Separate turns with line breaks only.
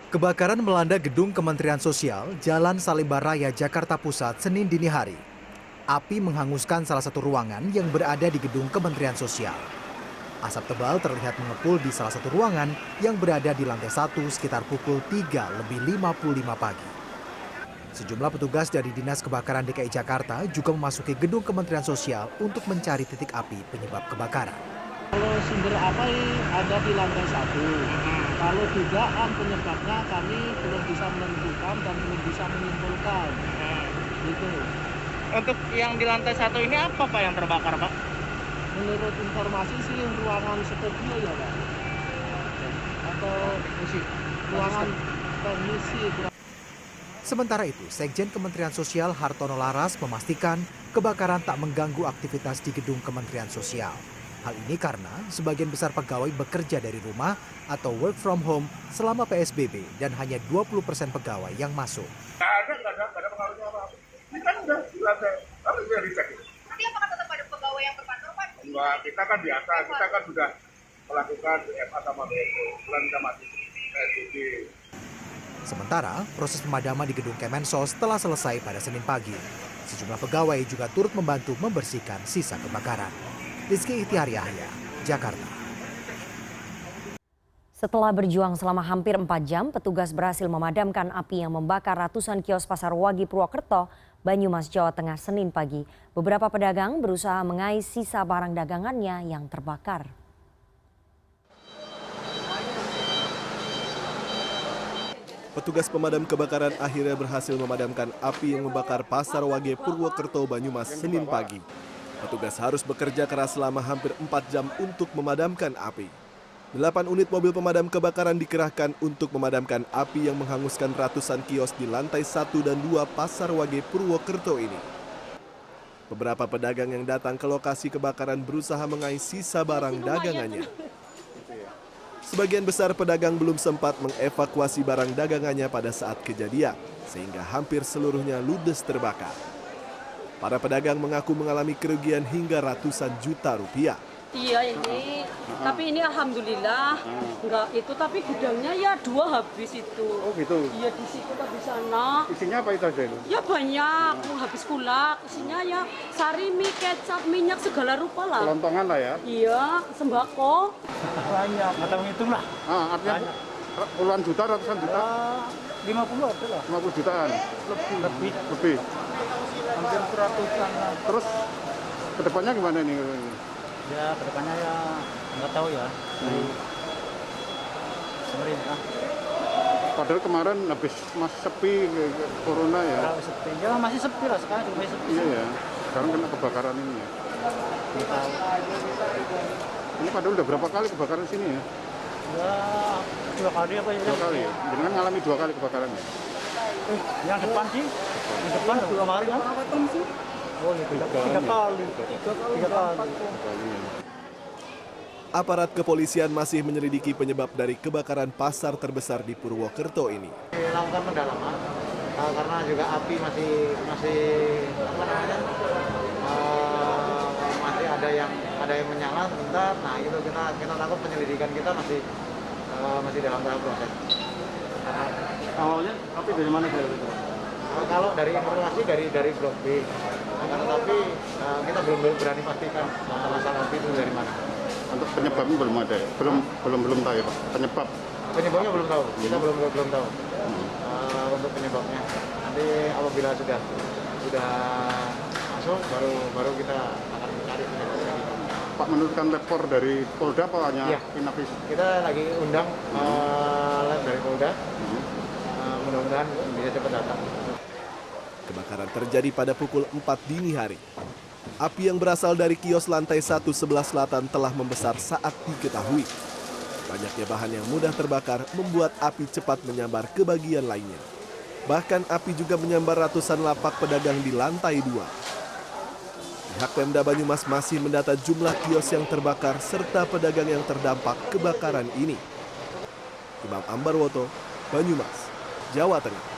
Kebakaran melanda gedung Kementerian Sosial, Jalan Salemba Raya, Jakarta Pusat, Senin dini hari. Api menghanguskan salah satu ruangan yang berada di gedung Kementerian Sosial. Asap tebal terlihat mengepul di salah satu ruangan yang berada di lantai 1 sekitar pukul 3:55 pagi. Sejumlah petugas dari Dinas Kebakaran DKI Jakarta juga memasuki gedung Kementerian Sosial untuk mencari titik api penyebab kebakaran.
Kalau sumber api ada di lantai 1. Kalau dugaan penyebabnya kami belum bisa menentukan dan belum bisa menyimpulkan. Gitu.
Untuk yang di lantai 1 ini apa Pak yang terbakar Pak?
Menurut informasi sih ruangan studio ya Pak. Atau ruangan teknisi.
Sementara itu, Sekjen Kementerian Sosial Hartono Laras memastikan kebakaran tak mengganggu aktivitas di gedung Kementerian Sosial. Hal ini karena sebagian besar pegawai bekerja dari rumah atau work from home selama PSBB dan hanya 20% pegawai yang masuk.
Nggak ada pengaruhnya apa-apa. Ini kan udah di lantai, harus sudah dicek.
Tapi apakah tetap ada pegawai yang terpantau, Pak?
Enggak, kita kan biasa, kita kan sudah melakukan WFA sama BSO, bulan kita masih PSBB.
Sementara, proses pemadaman di gedung Kemensos telah selesai pada Senin pagi. Sejumlah pegawai juga turut membantu membersihkan sisa kebakaran. Rizky Ihtiar Yahya, Jakarta.
Setelah berjuang selama hampir 4 jam, petugas berhasil memadamkan api yang membakar ratusan kios Pasar Wagi Purwokerto, Banyumas, Jawa Tengah, Senin pagi. Beberapa pedagang berusaha mengais sisa barang dagangannya yang terbakar.
Petugas pemadam kebakaran akhirnya berhasil memadamkan api yang membakar Pasar Wage Purwokerto, Banyumas, Senin pagi. Petugas harus bekerja keras selama hampir 4 jam untuk memadamkan api. 8 unit mobil pemadam kebakaran dikerahkan untuk memadamkan api yang menghanguskan ratusan kios di lantai 1 dan 2 Pasar Wage Purwokerto ini. Beberapa pedagang yang datang ke lokasi kebakaran berusaha mengais sisa barang dagangannya. Sebagian besar pedagang belum sempat mengevakuasi barang dagangannya pada saat kejadian, sehingga hampir seluruhnya ludes terbakar. Para pedagang mengaku mengalami kerugian hingga ratusan juta rupiah.
Iya ini, tapi ini alhamdulillah enggak itu, tapi gudangnya ya 2 habis itu.
Oh gitu?
Iya di situ di sana.
Isinya apa itu aja itu?
Ya banyak, habis kulak, isinya ya sari, mie, kecap, minyak, segala rupa lah.
Kelontongan lah ya?
Iya, sembako.
Banyak, nggak tahu ngitung lah.
Artinya puluhan juta, ratusan juta?
50 ada lah.
50 jutaan? Lebih?
Hampir 100-an lah.
Terus kedepannya gimana nih?
Ya, kedepannya ya nggak tahu ya. Dari pemerintah.
Padahal kemarin habis masih sepi corona ya?
Kalau sepi, ya masih sepi lah sekarang juga masih sepi.
Iya ya, sekarang kena kebakaran ini ya.
Nggak tahu.
Ini padahal udah berapa kali kebakaran di sini ya?
Ya, 2 kali apa ya?
2 kali ya? Dengan ngalami 2 kali kebakaran ya?
Yang depan sih, yang depan 2 kali kan? Oh, ya, 3 kali. 3 kali.
Aparat kepolisian masih menyelidiki penyebab dari kebakaran pasar terbesar di Purwokerto ini.
Dilakukan pendalaman karena juga api masih apa namanya masih ada yang menyala sebentar. Nah itu kita takut penyelidikan kita masih dalam tahap proses.
Awalnya api dari mana sih?
Kalau dari informasi dari blok B, tapi kita belum berani pastikan masalah api itu dari mana.
Untuk penyebabnya belum ada ya? Belum tahu ya Pak?
Penyebabnya belum tahu, kita belum tahu untuk penyebabnya. Nanti apabila sudah masuk baru kita akan mencari penyebabnya.
Pak, menurutkan lapor dari Polda apa hanya
Iya.
Inavis?
Kita lagi undang lab dari Polda, mudah-mudahan bisa cepat datang.
Kebakaran terjadi pada pukul 4 dini hari. Api yang berasal dari kios lantai 1 sebelah selatan telah membesar saat diketahui. Banyaknya bahan yang mudah terbakar membuat api cepat menyambar ke bagian lainnya. Bahkan api juga menyambar ratusan lapak pedagang di lantai 2. Pihak Pemda Banyumas masih mendata jumlah kios yang terbakar serta pedagang yang terdampak kebakaran ini. Imam Ambarwoto, Banyumas, Jawa Tengah.